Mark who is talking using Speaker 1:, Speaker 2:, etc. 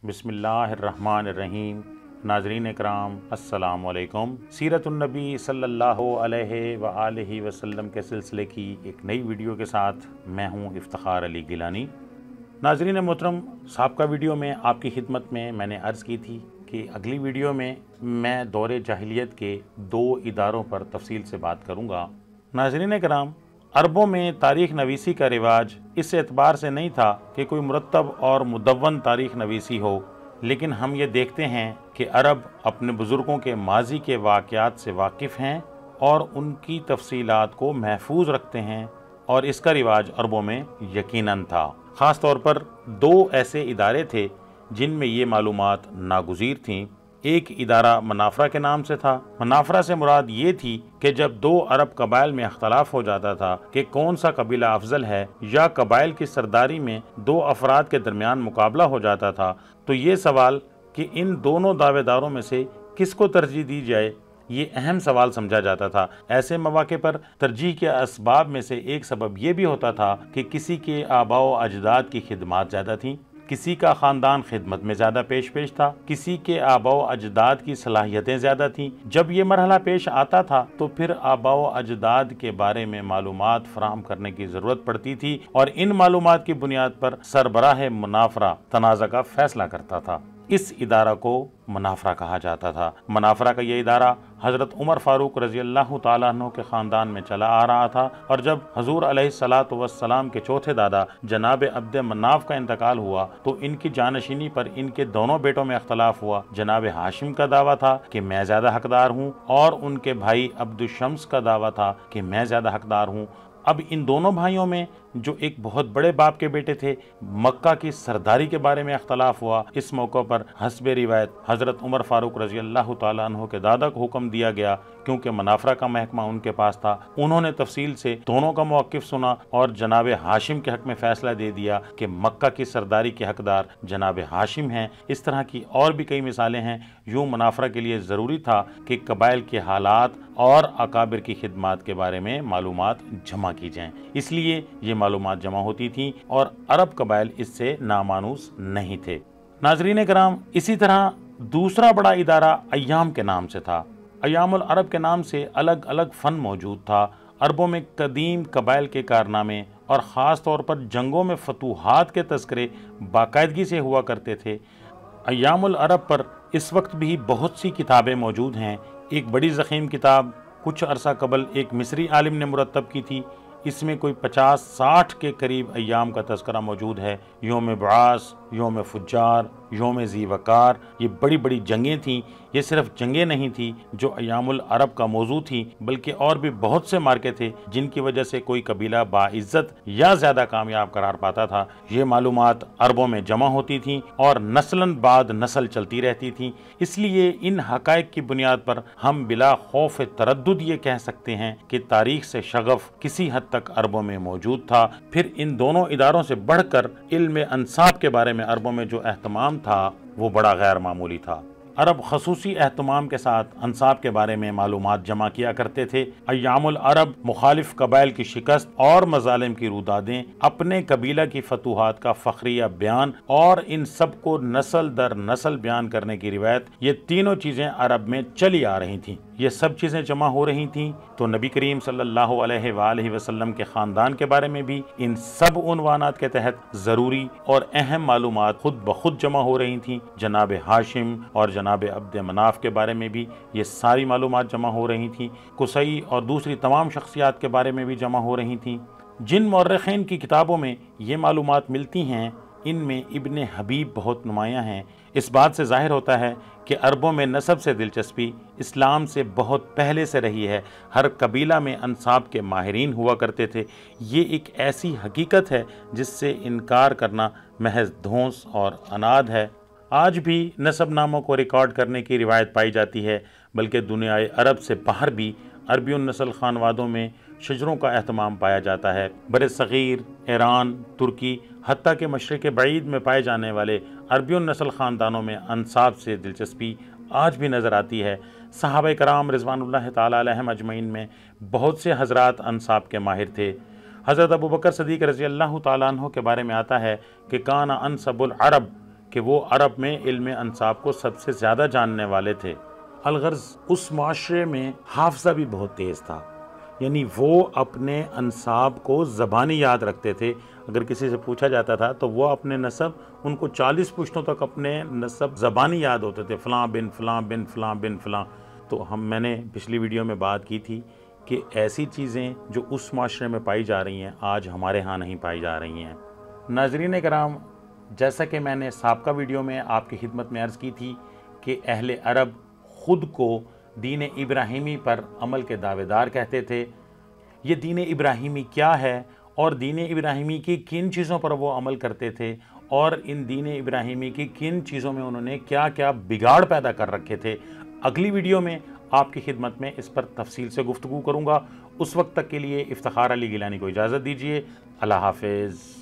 Speaker 1: बिस्मिल्लाहिर्रहमानिर्रहीम। नाज़रीन इकराम अस्सलाम वालेकुम। सीरत-उन-नबी सल्लल्लाहु अलैहि व आलिहि वसल्लम के सिलसिले की एक नई वीडियो के साथ मैं हूँ इफ्तिखार अली गिलानी। नाज़रीन मोहतरम, साबका वीडियो में आपकी खिदमत में मैंने अर्ज़ की थी कि अगली वीडियो में मैं दौरे जाहिलियत के 2 इदारों पर तफसील से बात करूँगा। नाज़रीन इकराम, अरबों में तारीख़ नवीसी का रिवाज इस एतबार से नहीं था कि कोई मुरतब और मुदव्वन तारीख़ नवीसी हो, लेकिन हम ये देखते हैं कि अरब अपने बुज़ुर्गों के माजी के वाक़यात से वाकिफ़ हैं और उनकी तफसीलात को महफूज रखते हैं, और इसका रिवाज अरबों में यकीनन था। ख़ास तौर पर 2 ऐसे इदारे थे जिनमें ये मालूमात नागुज़ीर थीं। एक इदारा मनाफरा के नाम से था। मनाफरा से मुराद ये थी कि जब 2 अरब कबाइल में अख्तलाफ हो जाता था कि कौन सा कबीला अफजल है, या कबाइल की सरदारी में 2 अफराद के दरमियान मुकाबला हो जाता था, तो ये सवाल कि इन दोनों दावेदारों में से किसको तरजीह दी जाए, ये अहम सवाल समझा जाता था। ऐसे मौके पर तरजीह के असबाब में से एक सबब ये भी होता था कि किसी के आबाओ अजदाद की खिदमत ज़्यादा थी, किसी का ख़ानदान खिदमत में ज़्यादा पेश था, किसी के आबाओ अजदाद की सलाहियतें ज़्यादा थीं। जब ये मरहला पेश आता था तो फिर आबाओ अजदाद के बारे में मालूमात फराहम करने की ज़रूरत पड़ती थी, और इन मालूमात की बुनियाद पर सरबराह मुनाफरा तनाज़ा का फैसला करता था। इस इदारा को मनाफरा कहा जाता था। मनाफरा का ये इदारा हज़रत उमर फ़ारूक रज़ी अल्लाह ताला अन्हु के ख़ानदान में चला आ रहा था, और जब हुज़ूर अलैहिस्सलातु वस्सलाम के चौथे दादा जनाब अब्द मनाफ का इंतकाल हुआ तो इनकी जानशीनी पर इनके दोनों बेटों में अख्तलाफ हुआ। जनाब हाशिम का दावा था कि मैं ज़्यादा हकदार हूँ, और उनके भाई अब्दुशम्स का दावा था कि मैं ज़्यादा हकदार हूँ। अब इन दोनों भाइयों में जो एक बहुत बड़े बाप के बेटे थे, मक्का की सरदारी के बारे में अख्तलाफ हुआ। इस मौके पर हस्बे रिवायत हज़रत उमर फ़ारूक रज़ी अल्लाह ताला अन्हु के दादा को हुक्म दिया गया, क्योंकि मनाफरा का महकमा उनके पास था। उन्होंने तफसील से दोनों का मौक़िफ़ सुना और जनाब हाशिम के हक़ में फ़ैसला दे दिया कि मक्का की सरदारी के हकदार जनाब हाशिम हैं। इस तरह की और भी कई मिसालें हैं। यूँ मनाफरा के लिए ज़रूरी था कि कबाइल के हालात और अकाबिर की खिदमत के बारे में मालूमात जमा की जाएँ, इसलिए ये मालूमात जमा होती थी, और अरब कबाइल इससे नामानूस नहीं थे। नाज़रीन कराम, इसी तरह दूसरा बड़ा इदारा अय्याम के नाम से था। अय्यामुल अरब के नाम से अलग अलग फ़न मौजूद था। अरबों में कदीम कबाइल के कारनामे और ख़ास तौर पर जंगों में फतूहात के तज़किरे बाकायदगी से हुआ करते थे। अय्यामुल अरब पर इस वक्त भी बहुत सी किताबें मौजूद हैं। एक बड़ी ज़ख़ीम किताब कुछ अरसा कबल एक मिस्री आलिम ने मुरतब की थी। इसमें कोई 50-60 के करीब अय्याम का तज़करा मौजूद है। योम बास, योम फुज्जार, योम ज़ी वकार, ये बड़ी बड़ी जंगें थीं। ये सिर्फ जंगें नहीं थी जो अय्यामुल अरब का मौजू थी, बल्कि और भी बहुत से मार्के थे जिनकी वजह से कोई कबीला बाइज़्ज़त या ज़्यादा कामयाब करार पाता था। ये मालूमात अरबों में जमा होती थीं और नस्लन बाद नस्ल चलती रहती थीं। इसलिए इन हक़ाइक़ की बुनियाद पर हम बिला खौफ तरद्दुद ये कह सकते हैं कि तारीख़ से शगफ़ किसी हद तक अरबों में मौजूद था। फिर इन दोनों इदारों से बढ़कर इल्म अंसाब के बारे में अरबों में जो एहतमाम था वो बड़ा गैर मामूली था। अरब खसूसी एहतमाम के साथ अंसाब के बारे में मालूमात जमा किया करते थे। अय्यामुल अरब मुखालिफ कबाइल की शिकस्त और मजालिम की रुदादें, अपने कबीला की फतूहात का फ़ख्रिया बयान, और इन सब को नस्ल दर नस्ल बयान करने की रिवायत, ये तीनों चीज़ें अरब में चली आ रही थीं। ये सब चीज़ें जमा हो रही थीं तो नबी करीम सल्लल्लाहु अलैहि वसल्लम के ख़ानदान के बारे में भी इन सब उन्वानात के तहत ज़रूरी और अहम मालूमात खुद ब खुद जमा हो रही थीं। जनाब हाशिम और जनाब अब्द मनाफ के बारे में भी ये सारी मालूमात जमा हो रही थीं। कुसई और दूसरी तमाम शख्सियात के बारे में भी जमा हो रही थीं। जिन मौर्रिख़ीन की किताबों में ये मालूमात मिलती हैं, इनमें इब्ने हबीब बहुत नुमायाँ हैं। इस बात से ज़ाहिर होता है कि अरबों में नसब से दिलचस्पी इस्लाम से बहुत पहले से रही है। हर कबीला में अंसाब के माहिरीन हुआ करते थे। ये एक ऐसी हकीकत है जिससे इनकार करना महज धौंस और अनाद है। आज भी नसब नामों को रिकॉर्ड करने की रिवायत पाई जाती है, बल्कि दुनियाए अरब से बाहर भी अरबी नस्ल खानवादों में शजरों का एहतमाम पाया जाता है। बर सग़ीर, ईरान, तुर्की, हत्ता के मशरिक़ बईद में पाए जाने वाले अरबी नस्ल ख़ानदानों में अंसाब से दिलचस्पी आज भी नज़र आती है। सहाबा कराम रिज़वानुल्लाह ताला अलैहिम अजमईन में बहुत से हज़रात अंसाब के माहिर थे। हज़रत अबू बकर सदीक़ रज़ी अल्लाह ताला अन्हु के बारे में आता है कि काना अनसबुल अरब, کہ وہ عرب میں علم انساب کو سب سے زیادہ جاننے والے تھے۔ الغرض اس معاشرے میں حافظہ بھی بہت تیز تھا، یعنی وہ اپنے انساب کو زبانی یاد رکھتے تھے۔ اگر کسی سے پوچھا جاتا تھا تو وہ اپنے نسب، ان کو 40 پشتوں تک اپنے نسب زبانی یاد ہوتے تھے، فلاں بن فلاں بن فلاں بن فلاں۔ تو میں نے پچھلی ویڈیو میں بات کی تھی کہ ایسی چیزیں جو اس معاشرے میں پائی جا رہی ہیں آج ہمارے ہاں نہیں پائی جا رہی ہیں۔ ناظرین کرام، جیسا کہ میں نے سابقہ ویڈیو میں آپ کی خدمت میں عرض کی تھی کہ اہل عرب خود کو دین ابراہیمی پر عمل کے دعوے دار کہتے تھے۔ یہ دین ابراہیمی کیا ہے اور دین ابراہیمی کی کن چیزوں پر وہ عمل کرتے تھے اور ان دین ابراہیمی کی کن چیزوں میں انہوں نے کیا کیا بگاڑ پیدا کر رکھے تھے، اگلی ویڈیو میں آپ کی خدمت میں اس پر تفصیل سے گفتگو کروں گا۔ اس وقت تک کے لیے افتخار علی گیلانی کو اجازت دیجیے۔ اللہ حافظ۔